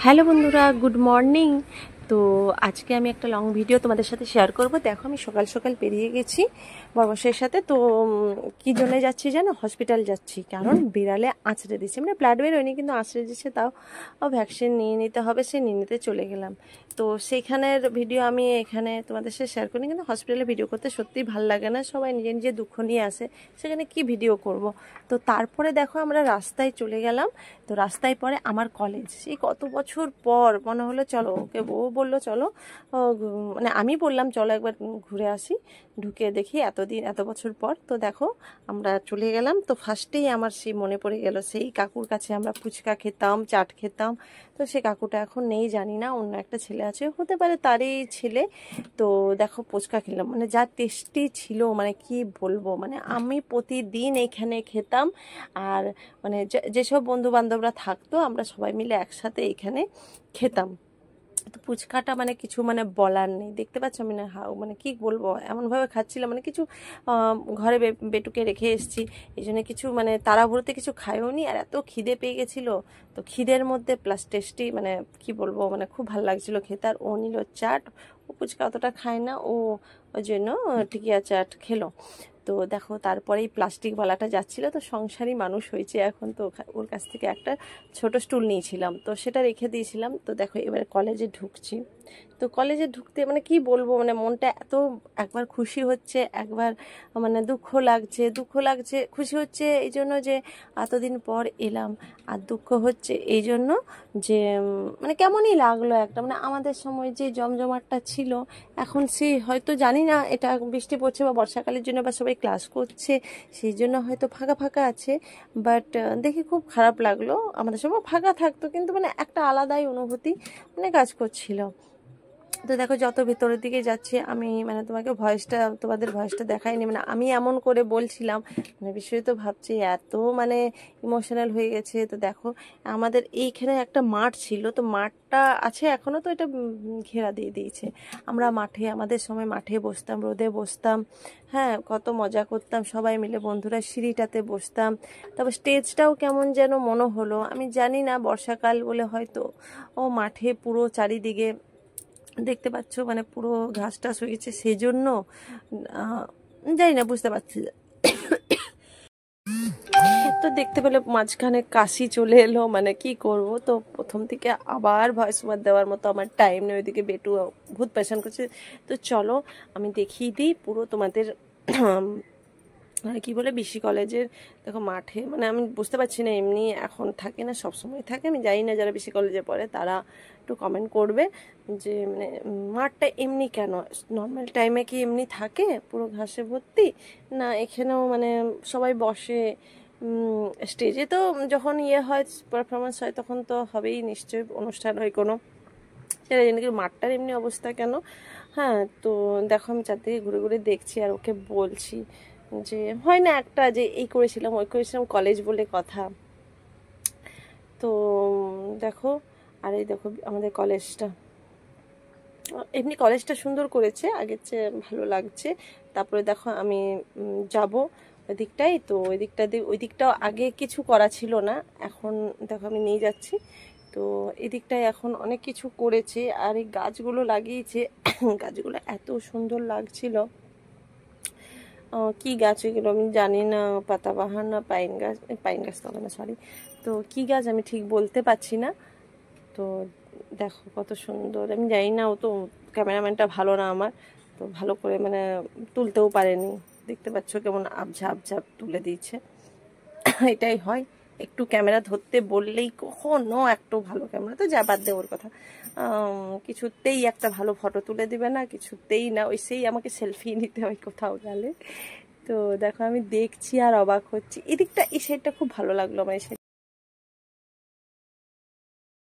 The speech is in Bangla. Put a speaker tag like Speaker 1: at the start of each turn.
Speaker 1: হ্যালো বন্ধুরা, গুড মর্নিং। তো আজকে আমি একটা লং ভিডিও তোমাদের সাথে শেয়ার করব। দেখো, আমি সকাল সকাল বেরিয়ে গেছি বরমশের সাথে। তো কী জন্য যাচ্ছি জানো? হসপিটাল যাচ্ছি, কারণ বিড়ালে আঁচড়ে দিচ্ছে, মানে ব্লাড বেরোয়নি কিন্তু আঁচড়ে দিচ্ছে। তাও ভ্যাকসিন নিয়ে নিতে হবে, সে নিয়ে নিতে চলে গেলাম। তো সেইখানের ভিডিও আমি এখানে তোমাদের সাথে শেয়ার করি, কিন্তু হসপিটালে ভিডিও করতে সত্যিই ভালো লাগে না, সবাই নিজে নিজে দুঃখ নিয়ে আসে, সেখানে কি ভিডিও করব। তো তারপরে দেখো আমরা রাস্তায় চলে গেলাম। তো রাস্তায় পরে আমার কলেজ, সেই কত বছর পর মনে হলো চলো, ওকে বউ বললো চলো, মানে আমি বললাম চলো একবার ঘুরে আসি, ঢুকে দেখি এত বছর পর। তো দেখো আমরা চলে গেলাম। তো ফার্স্টেই আমার সেই মনে পড়ে গেল সেই কাকুর কাছে আমরা ফুচকা খেতাম, চাট খেতাম। তো সে কাকুটা এখন নেই, জানি না, অন্য একটা ছেলে আছে, হতে পারে তারই ছেলে। তো দেখো ফুচকা খেলাম, মানে যা টেস্টি ছিল, মানে কি বলবো, মানে আমি প্রতিদিন এখানে খেতাম। আর মানে যেসব বন্ধু বান্ধবরা থাকতো আমরা সবাই মিলে একসাথে এখানে খেতাম। তো ফুচকাটা মানে কিছু মানে বলার নেই, দেখতে পাচ্ছ আমি না মানে কি বলবো, এমনভাবে খাচ্ছিলাম, মানে কিছু ঘরে বেটুকে রেখে এসেছি, এই জন্য কিছু মানে তাড়াহুড়োতে কিছু খাইও নি, আর এত খিদে পেয়ে গেছিলো। তো খিদের মধ্যে প্লাস টেস্টি, মানে কি বলবো, মানে খুব ভালো লাগছিলো খেতে। আর ও নিল চাট, ও ফুচকা অতটা খায় না, ওই জন্য টিকিয়া চাট খেলো। তো দেখো তারপরেই প্লাস্টিকওয়ালাটা যাচ্ছিলো, তো সংসারী মানুষ হয়েছে এখন, তো ওর কাছ থেকে একটা ছোট স্টুল নিয়েছিলাম, তো সেটা রেখে দিয়েছিলাম। তো দেখো এবার কলেজে ঢুকছি। তো কলেজে ঢুকতে মানে কি বলবো, মানে মনটা এত, একবার খুশি হচ্ছে, একবার মানে দুঃখ লাগছে, খুশি হচ্ছে এই জন্য যে এতদিন পর এলাম, আর দুঃখ হচ্ছে এই জন্য যে মানে কেমনই লাগলো একটা, মানে আমাদের সময় যে জমজমাটটা ছিল, এখন সে হয়তো জানি না, এটা বৃষ্টি পড়ছে বা বর্ষাকালের জন্য বা সবাই ক্লাস করছে সেই জন্য হয়তো ফাঁকা ফাঁকা আছে। বাট দেখে খুব খারাপ লাগলো, আমাদের সময় ফাঁকা থাকতো কিন্তু মানে একটা আলাদাই অনুভূতি মানে কাজ করছিল। তো দেখো যত ভেতরের দিকে যাচ্ছে, আমি মানে তোমাদের ভয়েসটা দেখাইনি, মানে আমি এমন করে বলছিলাম, মানে বিষয় তো ভাবছি এত মানে ইমোশনাল হয়ে গেছে। তো দেখো আমাদের এইখানে একটা মাঠ ছিল, তো মাঠটা আছে এখনো, তো এটা ঘেরা দিয়ে দিয়েছে। আমরা মাঠে, আমাদের সময় মাঠে বসতাম, রোদে বসতাম, হ্যাঁ কত মজা করতাম সবাই মিলে বন্ধুরা, সিঁড়িটাতে বসতাম। তারপর স্টেজটাও কেমন যেন মনে হলো, আমি জানি না, বর্ষাকাল বলে হয়তো। ও মাঠে পুরো চারিদিকে দেখতে পাচ্ছ, মানে পুরো ঘাস টাস হয়ে গেছে, সেই জন্য জানি না, বুঝতে পারছি। তো দেখতে পেলে মাঝখানে কাশি চলে এলো, মানে কি করব। তো প্রথম থেকে আবার ভয়েস ওভার দেওয়ার মতো আমার টাইম নেই, ওইদিকে বেটু ভূত পেশান করছে। তো চলো আমি দেখিয়ে দিই পুরো তোমাদের কি বলে বিসি কলেজের। দেখো মাঠে, মানে আমি বুঝতে পারছি না, এমনি এখন থাকে না, সব সময় থাকে, আমি জানি না, যারা বিসি কলেজে পড়ে তারা একটু কমেন্ট করবে যে মানে মাঠটা এমনি কেন, নর্মাল টাইমে কি এমনি থাকে পুরো ঘাসে ভর্তি, না এখানেও মানে সবাই বসে। স্টেজে তো যখন হয় পারফরমেন্স হয় তখন তো হবেই নিশ্চয়ই, অনুষ্ঠান হয় কোনো, সেটা জানি, কি মাঠটার এমনি অবস্থা কেন। হ্যাঁ, তো দেখো আমি চারদিকে ঘুরে ঘুরে দেখছি আর ওকে বলছি যে হয় না একটা যে এই করেছিলাম ওই করেছিলাম, কলেজ বলে কথা। তো দেখো, আর এই দেখো আমাদের কলেজটা, এমনি কলেজটা সুন্দর করেছে, আগের চেয়ে ভালো লাগছে। তারপরে দেখো আমি যাব ওই দিকটাই, তো ওই দিকটাও আগে কিছু করা ছিল না, এখন দেখো আমি নিয়ে যাচ্ছি। তো এদিকটায় এখন অনেক কিছু করেছে, আর এই গাছগুলো লাগিয়েছে, গাছগুলো এত সুন্দর লাগছিল। কি গাছ এগুলো আমি জানি না, পাতাবাহার না পাইন গাছ তবে না, সরি। তো কি গাছ আমি ঠিক বলতে পারছি না। তো দেখো কত সুন্দর, আমি জানি না, ও তো ক্যামেরাম্যানটা ভালো না আমার, তো ভালো করে মানে তুলতেও পারেনি, দেখতে পাচ্ছ কেমন আবঝা আবঝা তুলে দিয়েছে। এটাই হয়, একটু ক্যামেরা ধরতে বললেই কখনো একটু ভালো ক্যামেরা, তো যা বাদ দে ওর কথা, কিছুতেই একটা ভালো ফটো তুলে দিবে না, কিছুতেই না, ওই সেই আমাকে সেলফি নিতে হয় কোথাও গেলে। তো দেখো আমি দেখছি আর অবাক হচ্ছি, এদিকটা এই সাইডটা খুব ভালো লাগলো আমার, এই